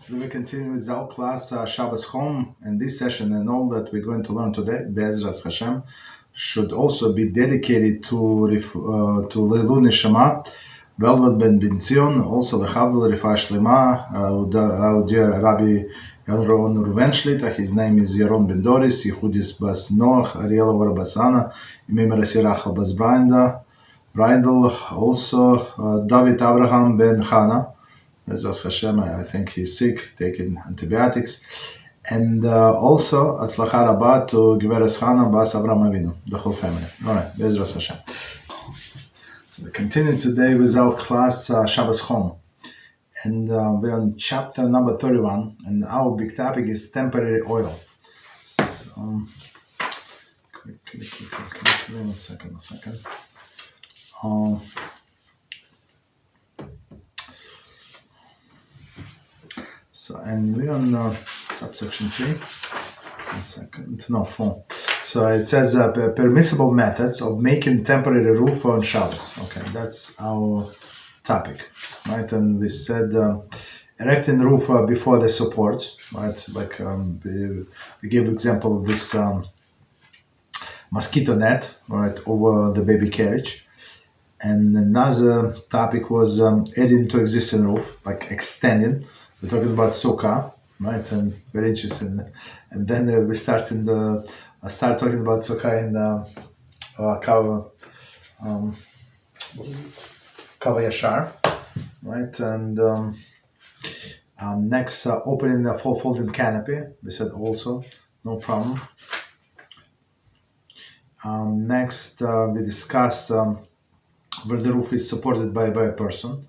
We continue with our class Shabbos Home, and this session and all that we're going to learn today, BeEzrat HaShem, should also be dedicated to Leilu Neshama, LevLeib ben Zion, also the Havdel Refa Shlema, our dear Rabbi Yaron Ruvenschlita. His name is Yaron ben Doris, Yehudis bas Noach, Ariel over Basana, Imemeraси Rachel bas Brindel, also David Abraham ben Hana. BeEzrat HaShem, I think he's sick, taking antibiotics. And also, Atzlacha Rabba to Giveres Chana Bas Avram Avinu, the whole family. All right, BeEzrat HaShem. So we continue today with our class Shabbos Home. And we're on chapter number 31, and our big topic is temporary oil. So, quickly, one second. So, and we're on subsection 3. 1 second. No, 4. So it says permissible methods of making temporary roof on Shabbos. Okay, that's our topic, right? And we said erecting roof before the supports, right? Like we gave example of this mosquito net, right, over the baby carriage. And another topic was adding to existing roof, like extending. We're talking about sukkah, right? And very interesting. And then we start talking about sukkah in Kava, what is it? Kava Yashar, right? And next, opening the full folding canopy. We said also, no problem. Next, we discussed where the roof is supported by a person.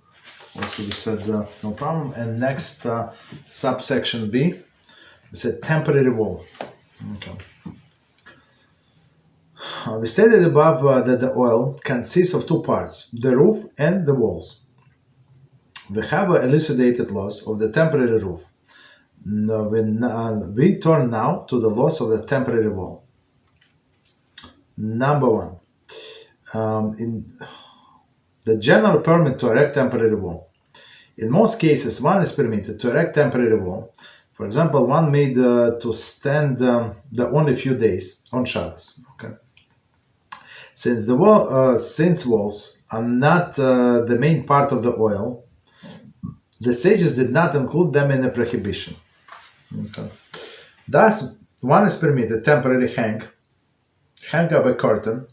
Also, we said no problem. And next, subsection B, we said temporary wall. Okay. We stated above that the oil consists of two parts, the roof and the walls. We have elucidated loss of the temporary roof. We turn now to the loss of the temporary wall. Number one, in the general permit to erect temporary wall. In most cases, one is permitted to erect temporary wall. For example, one made to stand the only few days on Shabbos. Okay. Since walls are not the main part of the oil, the sages did not include them in the prohibition. Okay. Thus, one is permitted temporarily hang up a curtain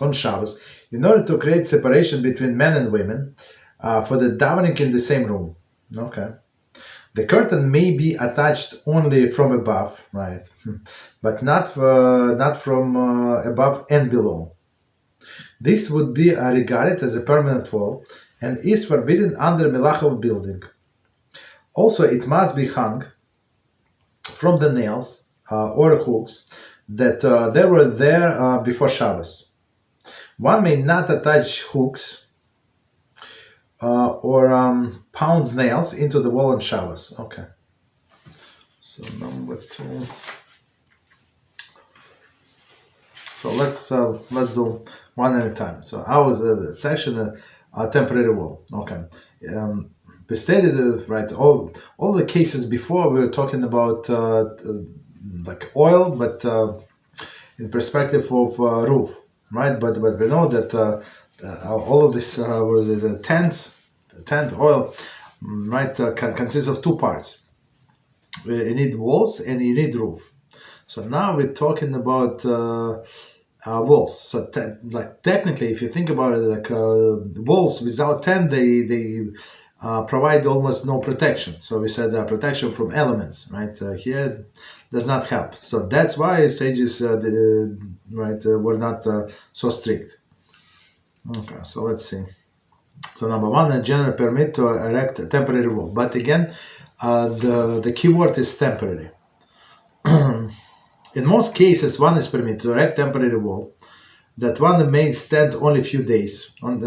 on Shabbos in order to create separation between men and women for the davening in the same room. Okay. The curtain may be attached only from above, right? But not from above and below. This would be regarded as a permanent wall and is forbidden under Melachot building. Also, it must be hung from the nails or hooks that they were there before Shabbos. One may not attach hooks or pounds nails into the wall on Shabbos. Okay. So number 2. So let's do one at a time. So how is the section temporary wall? Okay. We stated right all the cases before. We were talking about like oil, but in perspective of roof. Right, but we know that all of this was the tent oil, right, consists of two parts. You need walls and you need roof. So now we're talking about walls. So technically, if you think about it, like walls without tent, they provide almost no protection. So we said protection from elements, right? Here does not help. So that's why sages were not so strict. Okay, so let's see. So number 1, a general permit to erect a temporary wall. But again, the key word is temporary. In most cases, one is permitted to erect temporary wall that one may stand only a few days on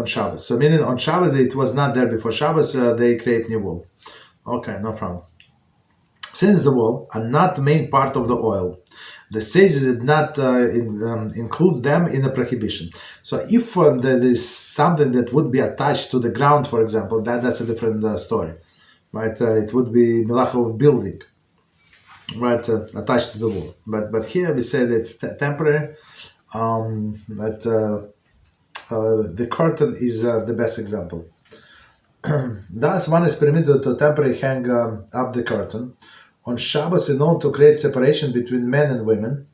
Shabbos. So meaning on Shabbos it was not there before Shabbos, they create new wall. Okay, no problem. Since the wall are not the main part of the oil, The sages did not include them in the prohibition. So if there is something that would be attached to the ground, for example, that's a different story, right? It would be Melachot of building, right, attached to the wall. But here we say that it's temporary. But the curtain is the best example. Thus, one is permitted to temporarily hang up the curtain on Shabbos in order to create separation between men and women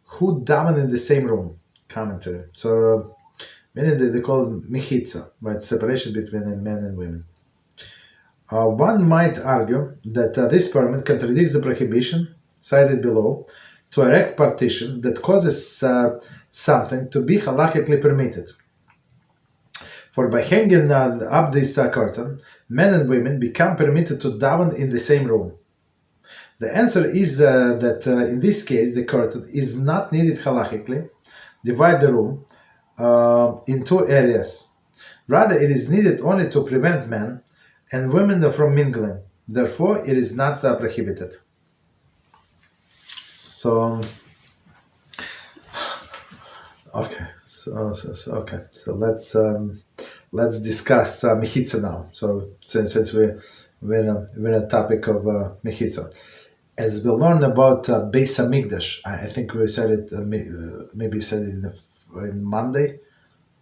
who daven in the same room. Commentary. So, meaning they call it mechitza, right? Separation between men and women. One might argue that this permit contradicts the prohibition cited below to erect partition that causes something to be halakhically permitted. For by hanging up this curtain, men and women become permitted to daven in the same room. The answer is that in this case, the curtain is not needed halakhically. Divide the room in two areas. Rather, it is needed only to prevent men and women from mingling. Therefore, it is not prohibited. So, okay. So let's discuss mechitza now. So since we're in a topic of mechitza, as we learn about Beis Hamikdash, I think we said it. Maybe we said it in Monday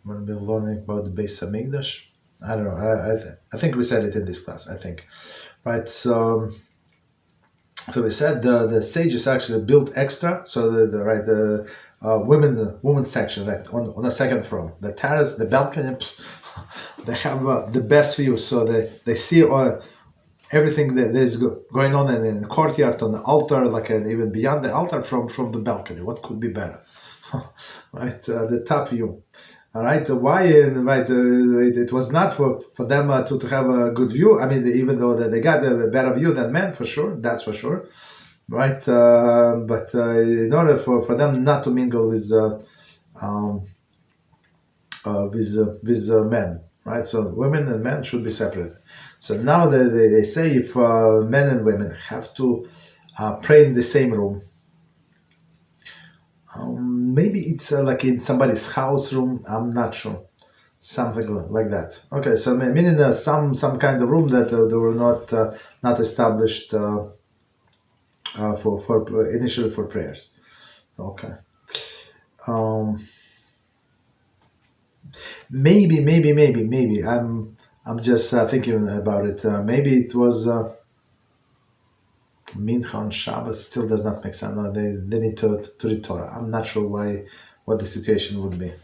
when we were learning about the Beis Hamikdash. I don't know. I think we said it in this class. I think, right? So we said the sages actually built extra. So the women's section, right, on the second floor, the terrace, the balcony, they have the best view, so they see everything that is going on in the courtyard, on the altar, like, and even beyond the altar from the balcony. What could be better, right? The top view. All right. Why? Right. It was not for them to have a good view. I mean, even though they got a better view than men, for sure. That's for sure. Right, but in order for them not to mingle with men, right? So women and men should be separate. So now they say if men and women have to pray in the same room, maybe it's like in somebody's house room. I'm not sure, something like that. Okay, so meaning some kind of room that they were not established. For initially for prayers. Okay. Maybe. I'm just thinking about it. Maybe it was Mincha on Shabbos. Still does not make sense. No, they need to read Torah. I'm not sure what the situation would be.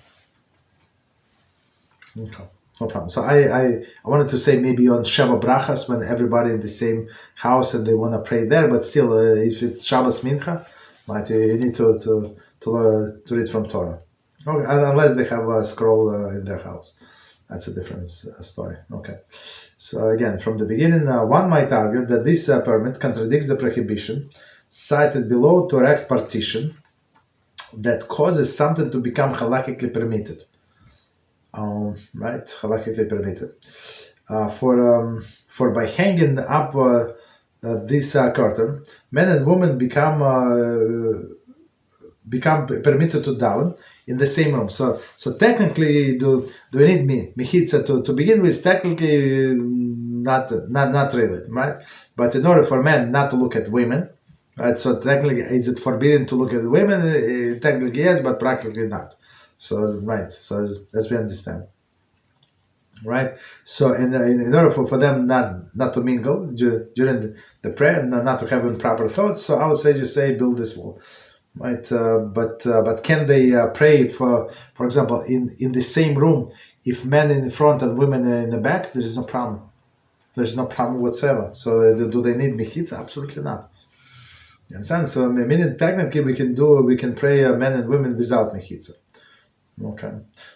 Okay. No problem. So I wanted to say maybe on Sheva Brachas when everybody in the same house and they want to pray there, but still if it's Shabbos Mincha, right, you need to read from Torah. Okay, unless they have a scroll in their house, that's a different story. Okay. So again, from the beginning, one might argue that this permit contradicts the prohibition cited below to erect partition that causes something to become halakhically permitted. Right, halakhically permitted. For by hanging up this curtain, men and women become permitted to daven in the same room. So technically, do we need mechitza to begin with? Technically, not really, right? But in order for men not to look at women, right? So technically, is it forbidden to look at women? Technically, yes, but practically not. So right, so as we understand, right? So in order for them not to mingle during the prayer and not to have improper thoughts, so I would say just say build this wall, right? But can they pray for example in the same room if men in the front and women in the back? There is no problem. There's no problem whatsoever. So do they need mechitza? Absolutely not. You understand? So meaning technically we can pray men and women without mechitza. Okay.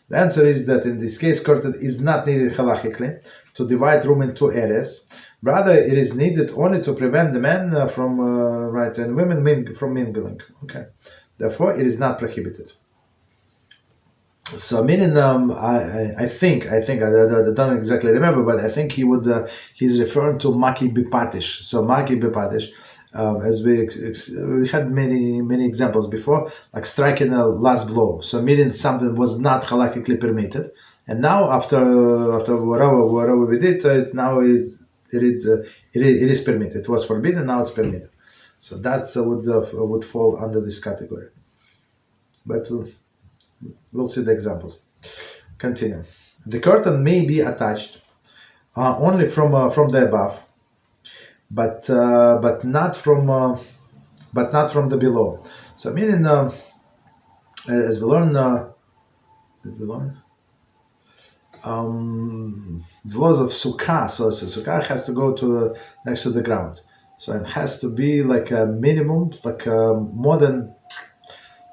The answer is that in this case, curtain is not needed halachically to divide room in two areas. Rather, it is needed only to prevent the men from right and women from mingling. Okay. Therefore, it is not prohibited. So, meaning, I think I don't exactly remember, but I think he's referring to maki bipatish. So, maki bipatish, as we had many examples before, like striking a last blow. So meaning something was not halakhically permitted, and now after whatever we did, it is permitted. It was forbidden, now it's permitted. So that's would fall under this category. But we'll see the examples. Continue. The curtain may be attached only from the above, but not from the below. So meaning, as we learn, the laws of sukkah. So sukkah has to go to next to the ground. So it has to be like a minimum, like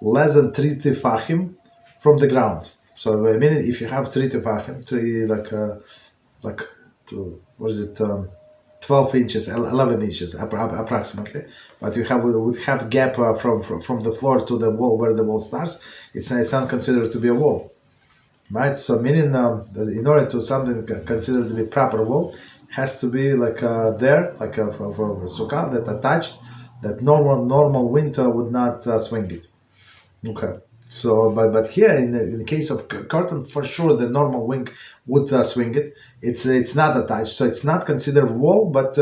less than 3 tefachim from the ground. So I mean, if you have 3 tefachim, 12 inches, 11 inches approximately, but you would have gap from the floor to the wall where the wall starts. It's not considered to be a wall, right? So meaning in order to something considered to be proper wall, it has to be like there, like for sukkah, that attached, that normal wind would not swing it. Okay. So, but here in the case of curtain, for sure the normal wing would swing it. It's not attached, so it's not considered wall, but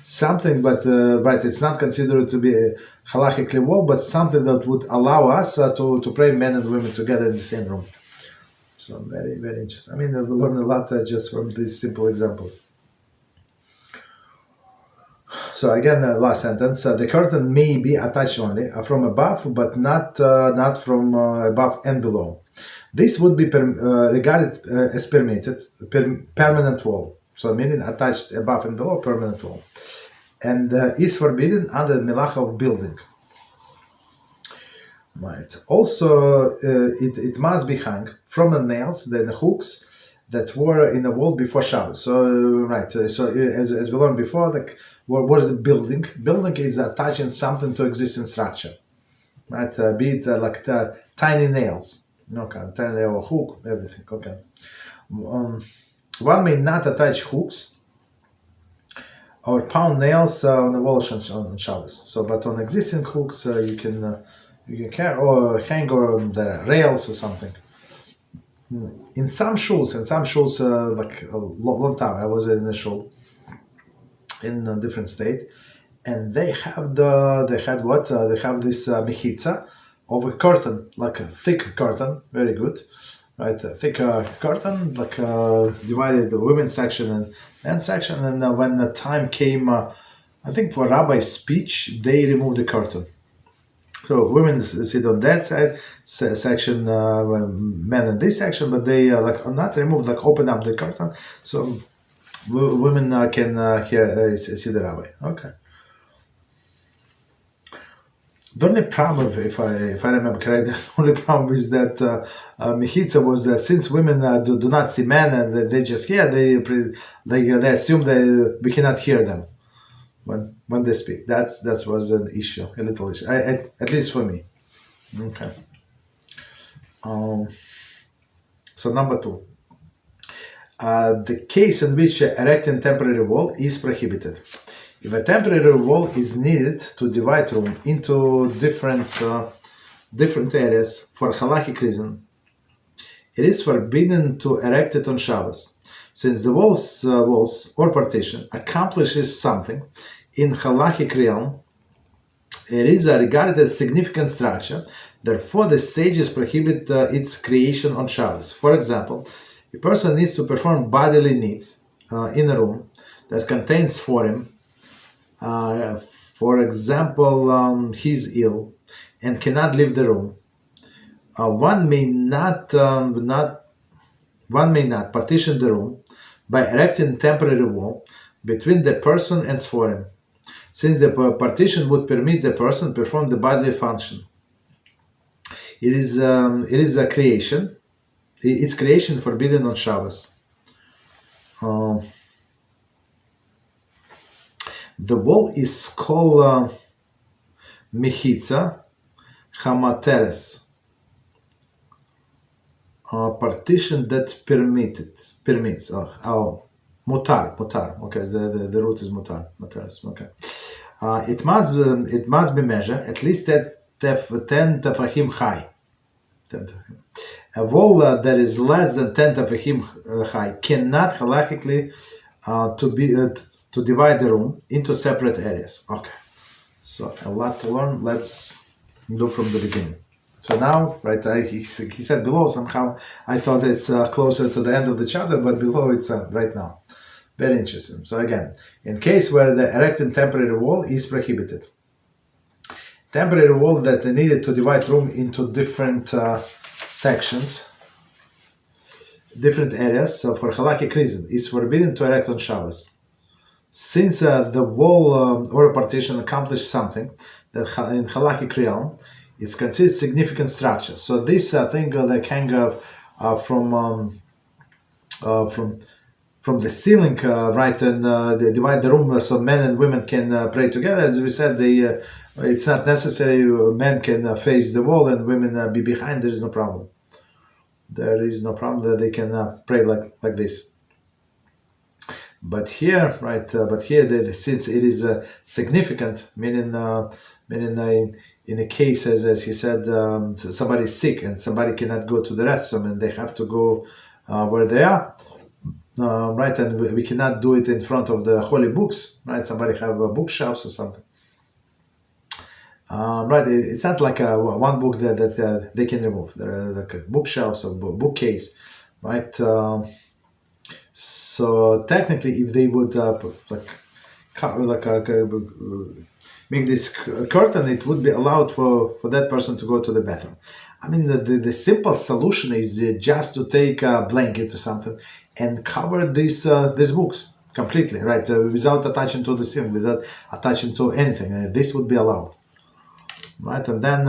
something. But right, it's not considered to be a halakhically wall, but something that would allow us to pray men and women together in the same room. So very interesting. I mean, we learn a lot just from this simple example. So again, last sentence. The curtain may be attached only from above, but not from above and below. This would be regarded as permitted, permanent wall. So meaning attached above and below, permanent wall, and is forbidden under the Melachot of building. Right. Also, it must be hung from the nails, then hooks that were in the wall before Shabbos. So right. So as we learned before, like what is a building? Building is attaching something to existing structure, right? Be it like tiny nails, okay, tiny nail, hook, everything. Okay. One may not attach hooks or pound nails on the wall on Shabbos. So, but on existing hooks, you can carry or hang on the rails or something. In some shuls, like a long time, I was in a shul in a different state, and they have this mechitza of a curtain, like a thick curtain, very good, right? A thick curtain, like divided the women's section and men's section. And when the time came, I think for Rabbi's speech, they removed the curtain. So women sit on that side section, men in this section, but they not removed, like open up the curtain, so women can see the rabbi. Okay. The only problem, if I remember correctly, the only problem is that mechitza was that since women do not see men and they just hear, they assume we cannot hear them when they speak. That was an issue, a little issue, at least for me. Okay. So number 2, the case in which erecting temporary wall is prohibited. If a temporary wall is needed to divide room into different areas for halakhic reason, it is forbidden to erect it on Shabbos, since the walls or partition accomplishes something in halakhic realm. It is regarded as significant structure. Therefore, the sages prohibit its creation on Shabbos. For example, a person needs to perform bodily needs in a room that contains for him. For example, he's ill and cannot leave the room. One may not partition the room by erecting temporary wall between the person and Sforim, since the partition would permit the person to perform the bodily function. It is a creation. Its creation forbidden on Shabbos. The wall is called mechitza hamateres, partition that permits. Mutar. Okay, the root is mutar. Materes. Okay. it must be measured at least at 10 tefachim high. A wall that is less than 10 tefachim high cannot halakhically to divide the room into separate areas. Okay, so a lot to learn. Let's do from the beginning. So now, right, he said below somehow. I thought it's closer to the end of the chapter, but below it's right now. Very interesting. So again, in case where the erecting temporary wall is prohibited, temporary wall that needed to divide room into different sections, different areas, so for halakhic reason, is forbidden to erect on Shabbos. Since the wall or a partition accomplished something that in halakhic realm is considered significant structure. So this thing that hang from the ceiling, right, and they divide the room so men and women can pray together. As we said, it's not necessary. Men can face the wall and women be behind. There is no problem. There is no problem that they can pray like this. But here, right? Since it is significant, meaning in a case as he said, somebody is sick and somebody cannot go to the restroom and they have to go where they are. Right, and we cannot do it in front of the holy books, right? Somebody have bookshelves or something, right? It's not like one book that they can remove. There are like bookshelves or bookcase, right? So technically, if they would make this curtain, it would be allowed for that person to go to the bathroom. I mean, the simple solution is just to take a blanket or something and cover these books completely, right? Without attaching to the ceiling, without attaching to anything. This would be allowed, right? And then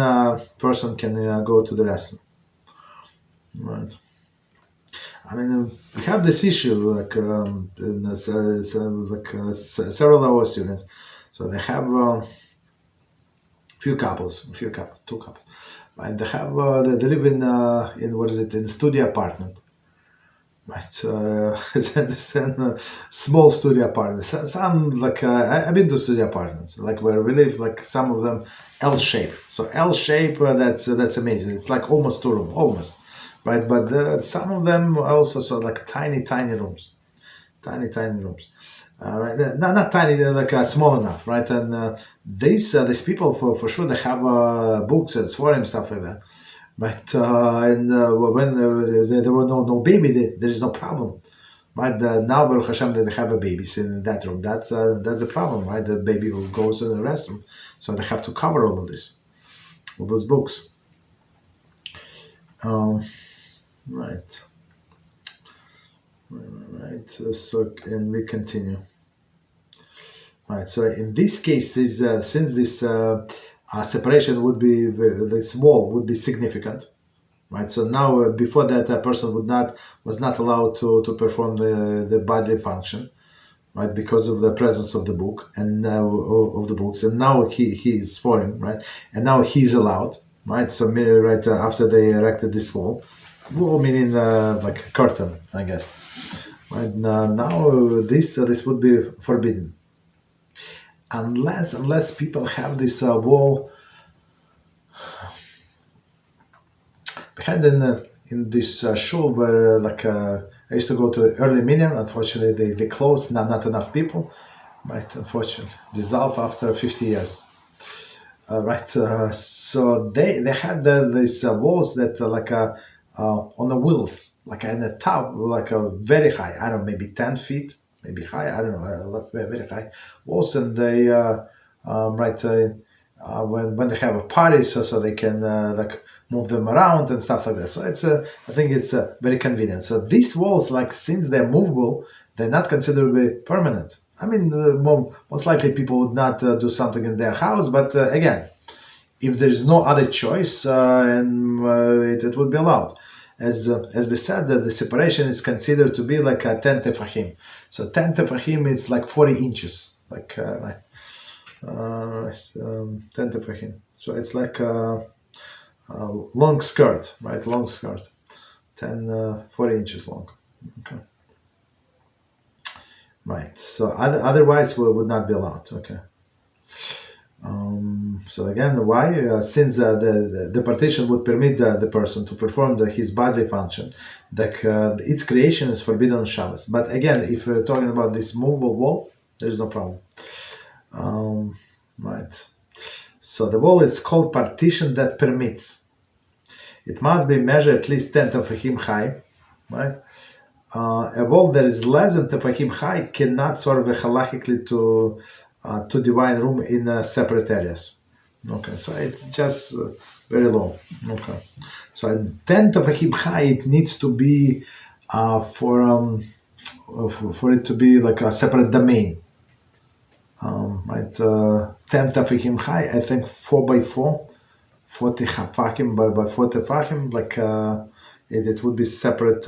person can go to the restroom, right? I mean, we have this issue several of our students. So they have two couples, right? They have they live in studio apartment. Right, as I understand, small studio apartments. Some I've been to studio apartments, like where we live. Like some of them, L shape. So L shape, that's amazing. It's like almost 2 room, almost, right? But some of them also like tiny rooms, tiny rooms. Right, not tiny, they're like small enough, right? And these people for sure they have books and swearing stuff like that. Right, and when there were no baby, there is no problem. Right, now Baruch Hashem they have a baby in that room. That's a problem, right? The baby who goes to the restroom, so they have to cover all of this, all those books. Right. So and we continue. Right. So in this case, since this separation would be this wall would be significant, right? So now before that, a person was not allowed to perform the bodily function, right? Because of the presence of the book and of the books, and now he is foreign, right? And now he's allowed, right? So right after they erected this wall meaning like a curtain, I guess. Right now this would be forbidden. Unless people have this wall. We had in this shul where I used to go to the early minyan. Unfortunately, they closed. Not enough people. Right, unfortunately, dissolved after 50 years. Right, so they had these walls that on the wheels, like in the top, like a very high. I don't know, maybe 10 feet. Maybe high, I don't know, very high walls, and they when they have a party, so they can move them around and stuff like that. So it's I think it's very convenient. So these walls, since they're movable, they're not considered to be permanent. I mean, most likely people would not do something in their house, but again, if there's no other choice, it would be allowed. As we said, the separation is considered to be like 10 tefachim. So 10 tefachim is like 40 inches, 10 tefachim. So it's like a long skirt, right? Long skirt, 40 inches long. Okay. Right. So otherwise, we would not be allowed. Okay. So again, why? Since the partition would permit the person to perform his bodily function, its creation is forbidden on Shabbos. But again, if we're talking about this movable wall, there's no problem. Right. So the wall is called partition that permits. It must be measured at least 10 tefachim high, right? A wall that is less than tefachim high cannot serve halachically to divide room in separate areas. Okay, so it's just very low. Okay, so 10 tefachim high, it needs to be for it to be like a separate domain. Right, 10 tefachim high, I think 4 by 4, 40 tefachim by 40 tefachim, like it would be separate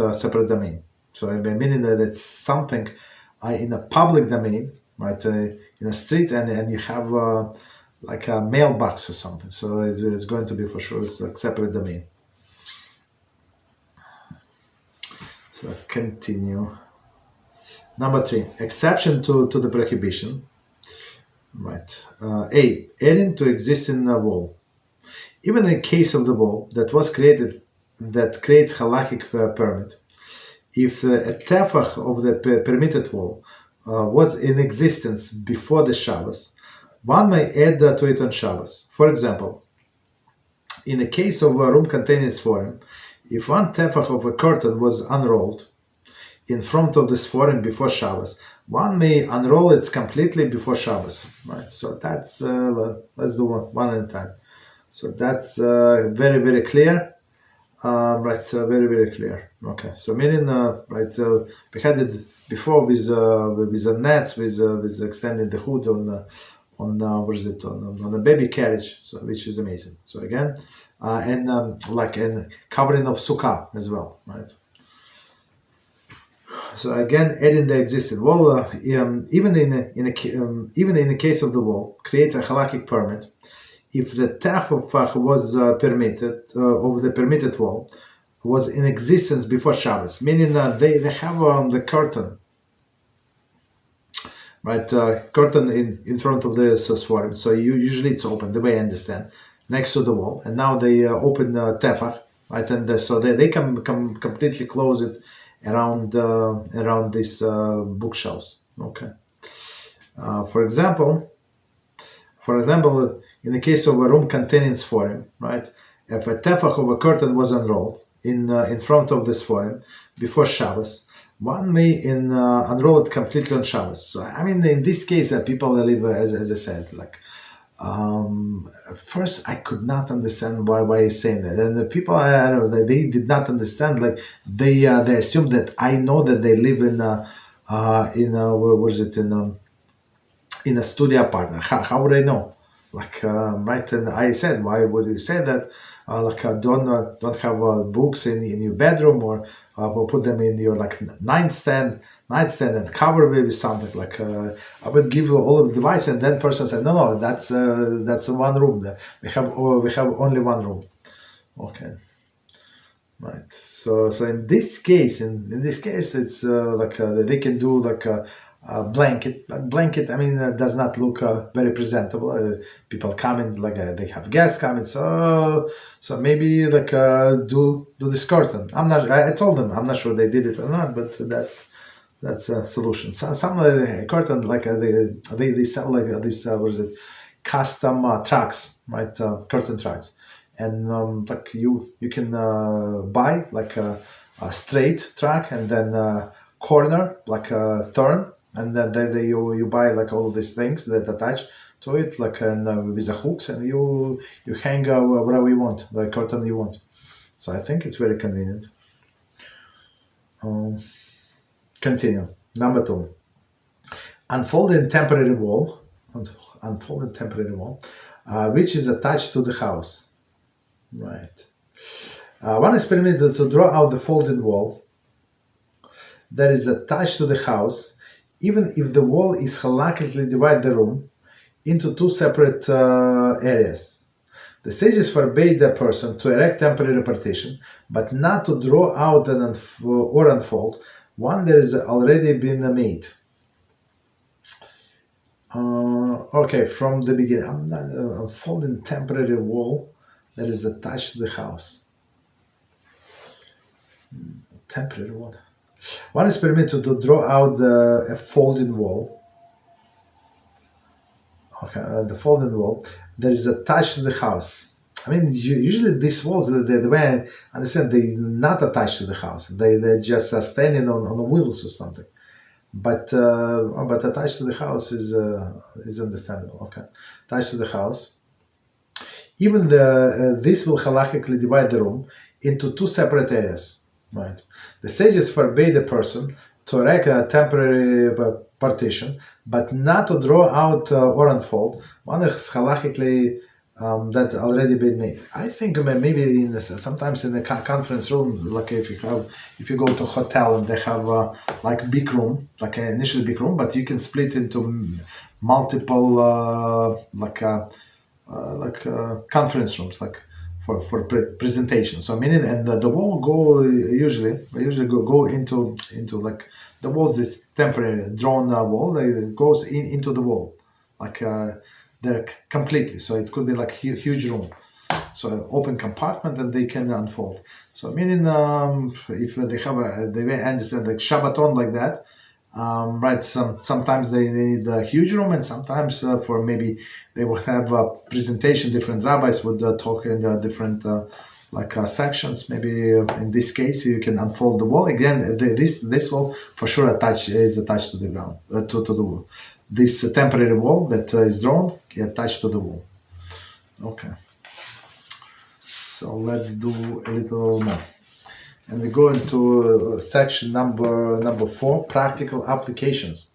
domain. So meaning that it's something in a public domain, right, in a street, and you have like a mailbox or something. So it's going to be for sure it's a separate domain. So continue. Number 3, exception to the prohibition. Right. A, adding to existing wall. Even in case of the wall that was created, that creates halachic permit, if a tefach of the permitted wall was in existence before the Shabbos, one may add to it on Shabbos. For example, in the case of a room containing sforim, if one tefach of a curtain was unrolled in front of the sforim before Shabbos, one may unroll it completely before Shabbos. Right. So that's let's do one at a time. So that's very, very clear. Right, very, very clear. Okay, so meaning, right, we had it before with the nets, with extending the hood on a baby carriage, so which is amazing. So again, and covering of sukkah as well, right? So again, adding the existing wall, even in the case of the wall, creates a halakhic permit. If the tefach was permitted, of the permitted wall, was in existence before Shabbos, meaning that they have the curtain, right? Curtain in front of the sforim. So usually it's open, the way I understand, next to the wall. And now they open tefach, right? And so they can completely close it around these bookshelves. Okay. For example, in the case of a room containing sforim, right? If a tefach of a curtain was unrolled in front of the sforim before Shabbos, one may unroll it completely on Shabbos. So I mean, in this case, people live as I said, like. First, I could not understand why he's saying that, and the people I don't know, they did not understand. Like they assumed that I know that they live in where was it in a studio apartment. How would I know? Like right, and I said, why would you say that? Don't have books in your bedroom, or put them in your like nightstand and cover maybe something like. I would give you all of the device, and then person said, no, that's one room. We have only one room. Okay, right. So in this case, it's they can do like a blanket, but blanket, I mean, does not look very presentable. People come in, like they have guests coming, so maybe like do this curtain. I told them I'm not sure they did it or not, but that's a solution. Some curtain, like they sell like this what is it, custom tracks, right? Curtain tracks, and like you can buy like a straight track, and then corner like a turn. And then you buy like all of these things that attach to it, like with the hooks, and you hang whatever you want, the curtain you want. So I think it's very convenient. Continue. Number 2, unfolded temporary wall, which is attached to the house. Right. One is permitted to draw out the folded wall that is attached to the house, even if the wall is halakhically divide the room into 2 separate areas. The sages forbade the person to erect temporary partition, but not to draw out or unfold one that has already been made. Okay, from the beginning, I'm not unfolding temporary wall that is attached to the house. Temporary wall. One is permitted to draw out a folding wall. Okay, the folding wall that is attached to the house. I mean, usually these walls, the way I understand, they're not attached to the house. They're just standing on the wheels or something. But attached to the house is understandable. Okay, attached to the house. Even this will halachically divide the room into two separate areas. Right. The sages forbade a person to erect a temporary partition, but not to draw out or unfold one is halachically that already been made. I think maybe sometimes in the conference room, like if you go to a hotel and they have like big room, like an initially big room, but you can split into multiple conference rooms, like for presentation. So meaning, and the wall go usually go into like the walls. This temporary drawn wall that goes into the wall, like they're completely. So it could be like huge room, so open compartment and they can unfold. So meaning, if they have they understand like Shabbat on like that. Right, sometimes they need a huge room, and sometimes for maybe they will have a presentation. Different rabbis would talk in different sections. Maybe in this case, you can unfold the wall again. This wall for sure is attached to the ground to the wall. This temporary wall that is drawn attached to the wall. Okay, so let's do a little more. And we go into section number 4, practical applications.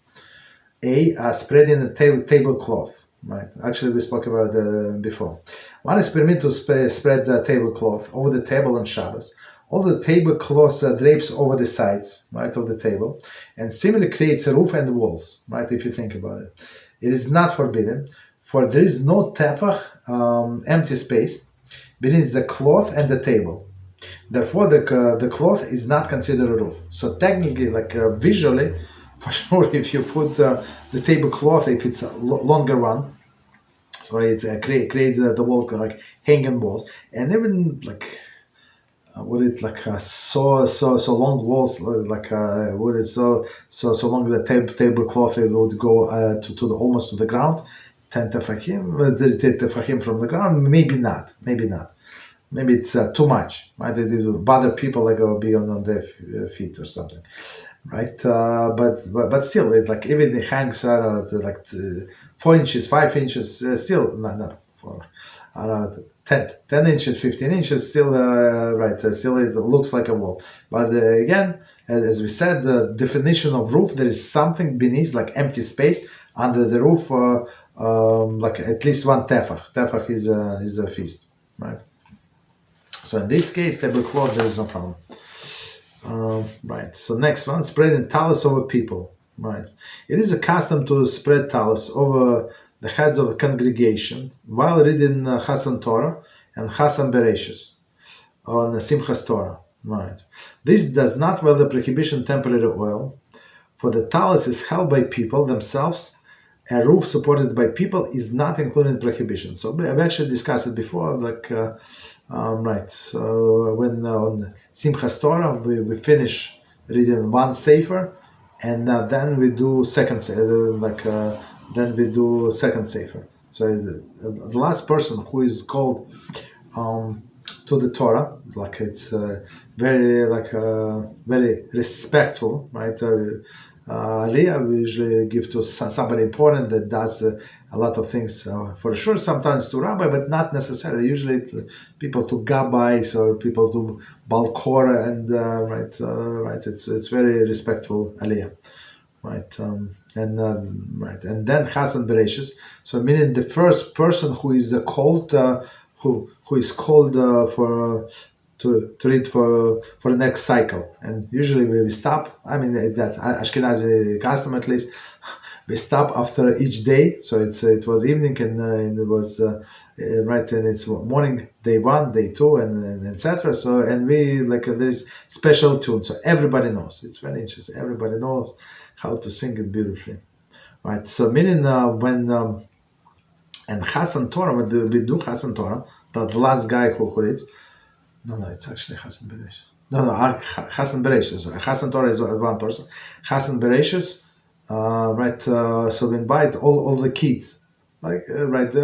Spreading a tablecloth. Right. Actually, we spoke about before. One is permitted to spread the tablecloth over the table on Shabbos. All the tablecloth drapes over the sides, right, of the table, and similarly creates a roof and walls. Right, if you think about it, it is not forbidden, for there is no tefach, empty space between the cloth and the table. Therefore, the cloth is not considered a roof. So technically, visually, for sure, if you put the tablecloth, if it's a longer one, so it creates the wall like hanging walls, and even so long walls so long the tablecloth it would go to the almost to the ground, 10 tefachim from the ground, maybe not. Maybe it's too much, right? It will bother people, like be on their feet or something, right? But still, it even the hangs are 4 inches, 5 inches, still not 10 inches, 15 inches, still right. Still, it looks like a wall. But again, as we said, the definition of roof, there is something beneath, like empty space under the roof, like at least one tefach. Tefach is a feast, right? So in this case, tablecloth, there is no problem. Right. So next one, spreading tallis over people. Right. It is a custom to spread tallis over the heads of a congregation while reading Hasan Torah and Hasan Bereshis on Simchas Torah. Right. This does not violate the prohibition temporary oil, for the tallis is held by people themselves. A roof supported by people is not included in prohibition. So I've actually discussed it before, right. So when on Simchas Torah we finish reading one sefer, and then we do second sefer. Then we do second sefer. So the last person who is called to the Torah, it's very respectful, right? Aliyah we usually give to somebody important that does a lot of things for sure, sometimes to rabbi, but not necessarily. Usually people to gabbais or people to balkora, and right. It's very respectful aliyah, right? And then Hasan Bereshis. So meaning the first person who is called who is called for to read for the next cycle. And usually we stop. I mean, that's Ashkenazi custom, at least. We stop after each day. So it was evening, and it was right, and it's morning, day 1, day 2, and etc. So, and we there is special tune, so everybody knows. It's very interesting. Everybody knows how to sing it beautifully. right? So meaning when and Hasan Torah, when we do Hasan Torah, the last guy who reads, no, it's actually Hasan Beresh. No, Hasan Bereshis. Hasan Torah is one person. Hasan Bereshis, right? So we invite all the kids, like right,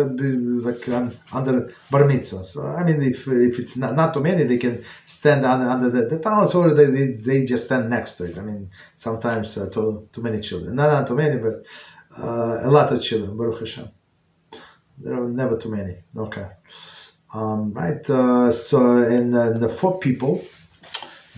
under bar mitzvah. So I mean, if it's not too many, they can stand under the tallis, or they just stand next to it. I mean, sometimes too many children, not too many, but a lot of children. Baruch Hashem. There are never too many. Okay. Right. So in the 4 people,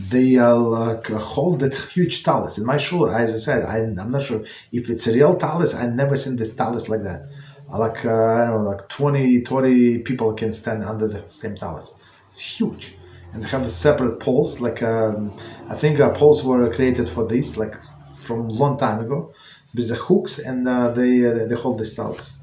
they hold that huge tallis. In my shul, as I said, I'm not sure if it's a real tallis. I've never seen this tallis like that. I don't know, like 20, 30 people can stand under the same tallis. It's huge. And they have separate poles. Like I think poles were created for this, like from a long time ago, with the hooks, and they hold this tallis.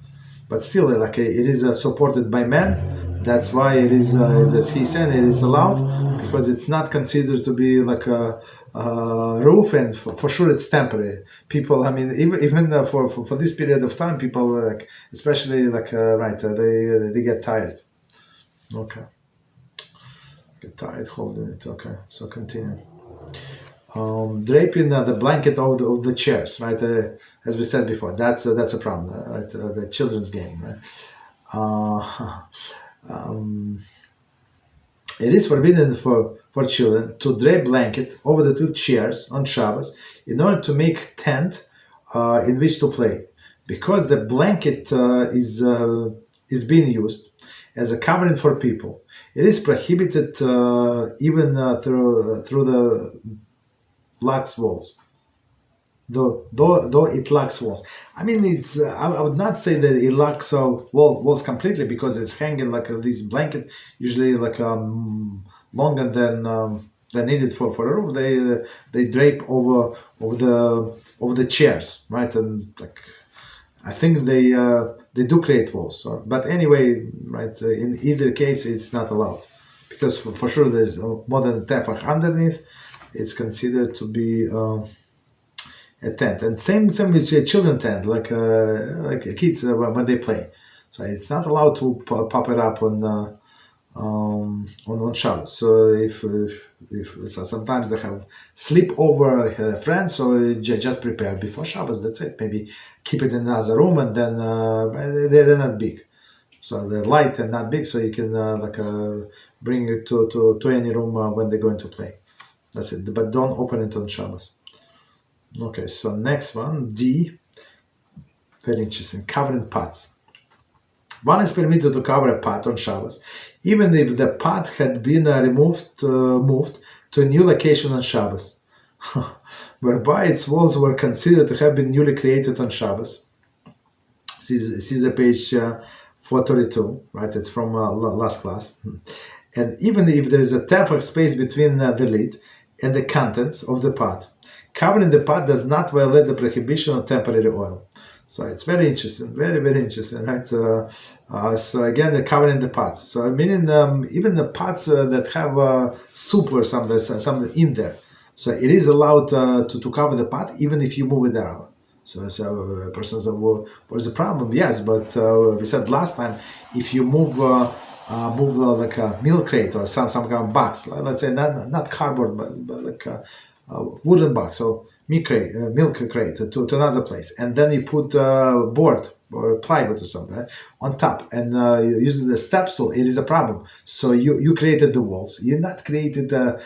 But still, like it is supported by men. That's why it is, as he said, it is allowed, because it's not considered to be like a roof, and for sure it's temporary. People, I mean, even for this period of time, people, like, especially like they get tired. Okay, get tired holding it. Okay, so continue. Draping the blanket of the chairs, right? As we said before, that's a problem, right? The children's game, right? It is forbidden for children to drape blanket over the 2 chairs on Shabbos in order to make tent in which to play, because the blanket is being used as a covering for people. It is prohibited even through the lax walls. Though it lacks walls. I mean, it's I would not say that it lacks walls completely, because it's hanging like this blanket, usually like longer than needed for a roof. They drape over the chairs, right? And like I think they do create walls. But anyway, right? In either case, it's not allowed, because for sure there's more than a tefach underneath. It's considered to be a tent, and same with a children tent, like kids when they play. So it's not allowed to pop it up on Shabbos. So if so sometimes they have sleepover friends, so just prepare before Shabbos. That's it. Maybe keep it in another room, and then they're not big, so they're light and not big. So you can bring it to any room when they're going to play. That's it. But don't open it on Shabbos. Okay, so next one, D. Very interesting. Covering pots. One is permitted to cover a pot on Shabbos, even if the pot had been moved to a new location on Shabbos, whereby its walls were considered to have been newly created on Shabbos. See the page 432, right? It's from last class. And even if there is a tefach space between the lid and the contents of the pot, covering the pot does not violate the prohibition of temporary oil. So it's very interesting, very, very interesting, right? So again, they're covering the pots. So meaning even the pots that have soup or something in there. So it is allowed to cover the pot, even if you move it around. So a person said, well, what's the problem? Yes, but we said last time, if you move like a milk crate or some kind of box, let's say not cardboard, but like a wooden box, so milk crate to another place, and then you put board or plywood or something, right, on top, and using the step stool, it is a problem. So you created the walls. You not created the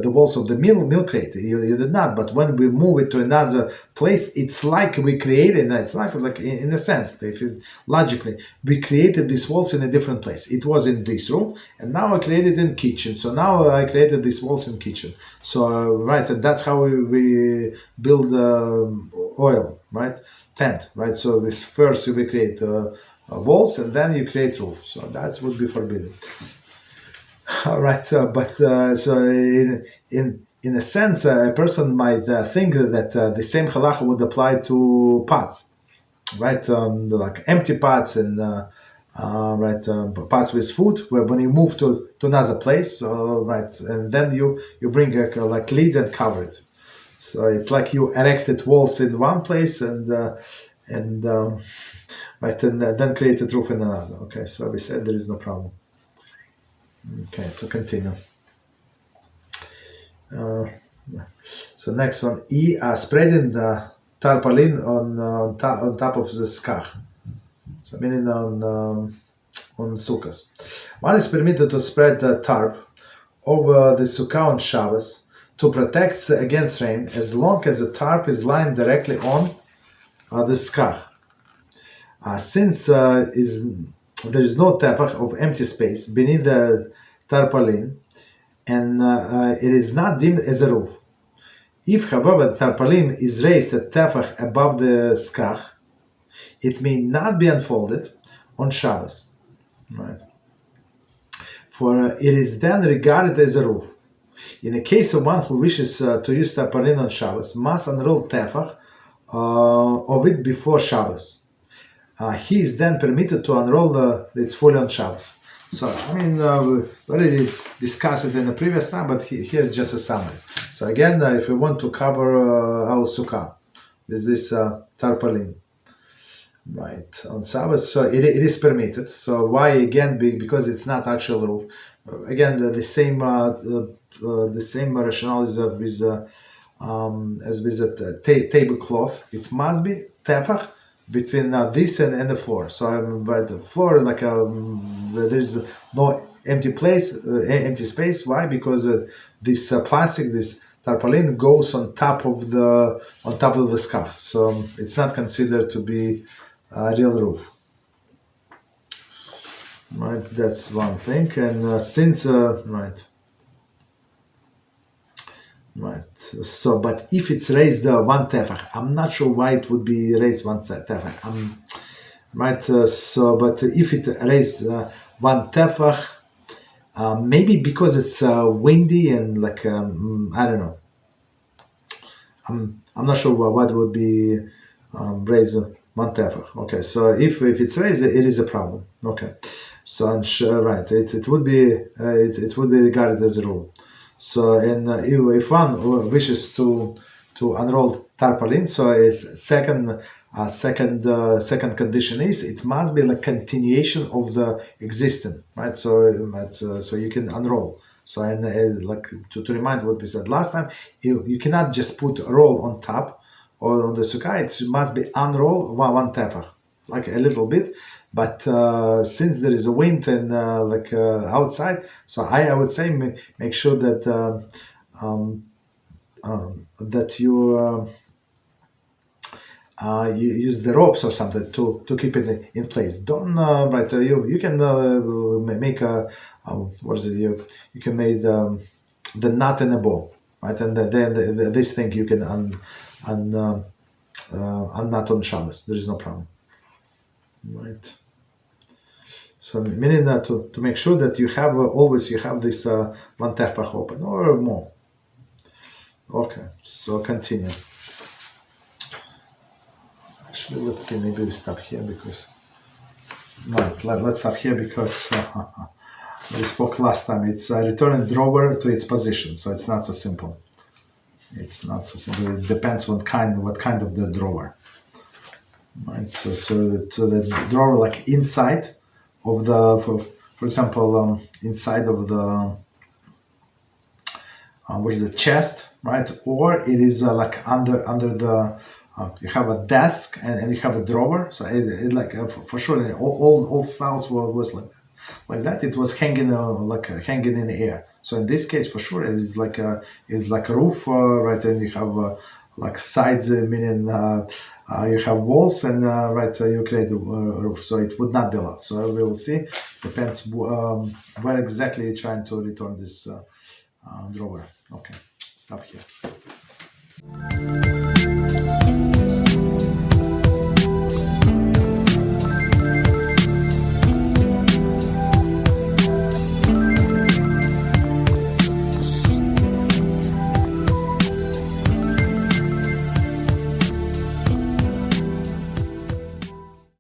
walls of the milk crate. You did not. But when we move it to another place, it's like we created. It's like in a sense, if it's logically, we created these walls in a different place. It was in this room, and now I created in kitchen. So now I created these walls in kitchen. So right, and that's how we build oil, right? Tent, right? So with first we create walls, and then you create roof. So that would be forbidden. All right, but so in a sense, a person might think that the same halacha would apply to pots, right? Like empty pots and pots with food. Where when you move to another place, right, and then you bring a lid and cover it. So it's like you erected walls in one place, and and right, and then created roof in another. Okay, so we said there is no problem. Okay, so continue. So next one, spreading the tarpaulin on top of the skach. So meaning on sukkahs. One is permitted to spread the tarp over the sukkah on Shabbos to protect against rain, as long as the tarp is lying directly on the skach. Since there is no tefach of empty space beneath the tarpaulin, and it is not deemed as a roof. If, however, the tarpaulin is raised a tefach above the skach, it may not be unfolded on Shabbos, right? For it is then regarded as a roof. In the case of one who wishes to use tarpaulin on Shabbos, must unroll tefach of it before Shabbos. He is then permitted to unroll its fully on Shabbos. So, I mean, we already discussed it in the previous time, but here's just a summary. So again, if we want to cover our sukkah with this tarpaulin, right, on Shabbos, so it is permitted. So why again? Because it's not actual roof. Again, the same rationale is with as with the tablecloth. It must be tefach between this and the floor. So by the floor, like there's no empty space. Why? Because this plastic, this tarpaulin, goes on top of the skach. So it's not considered to be a real roof. Right, that's one thing. And since Right. So, but if it's raised one tefach, I'm not sure why it would be raised one tefach. Right. So, but if it raised one tefach, maybe because it's windy and like I don't know. I'm not sure what would be raised one tefach. Okay. So if it's raised, it is a problem. Okay. So right, it would be regarded as a rule. So, and if one wishes to unroll tarpaulin, so his second condition is it must be like continuation of the existing, right? So you can unroll. So and like to remind what we said last time, you cannot just put a roll on top or on the sukkah. It must be unroll one tefach, like a little bit. But since there is a wind and outside, so I would say make sure that that you use the ropes or something to keep it in place. Don't you can make a what is it? You can make the knot and a bow, right? And then this thing you can unknot on Shabbos. There is no problem. Right. So meaning that to make sure that you have always this one tefach open or more. Okay, so continue. Actually, let's see. Maybe we stop here because let's stop here because we spoke last time. It's returning drawer to its position, so it's not so simple. It's not so simple. It depends what kind of the drawer. Right, so the drawer like inside of the, for example, inside of the what is the chest, right? Or it is like under the you have a desk and you have a drawer. So it like for sure all styles was like that. It was hanging hanging in the air. So in this case, for sure, it is like a roof, right? And you have like sides, meaning you have walls, and you create the roof. So it would not be allowed. So we will see. Depends where exactly you're trying to return this drawer. Okay, stop here.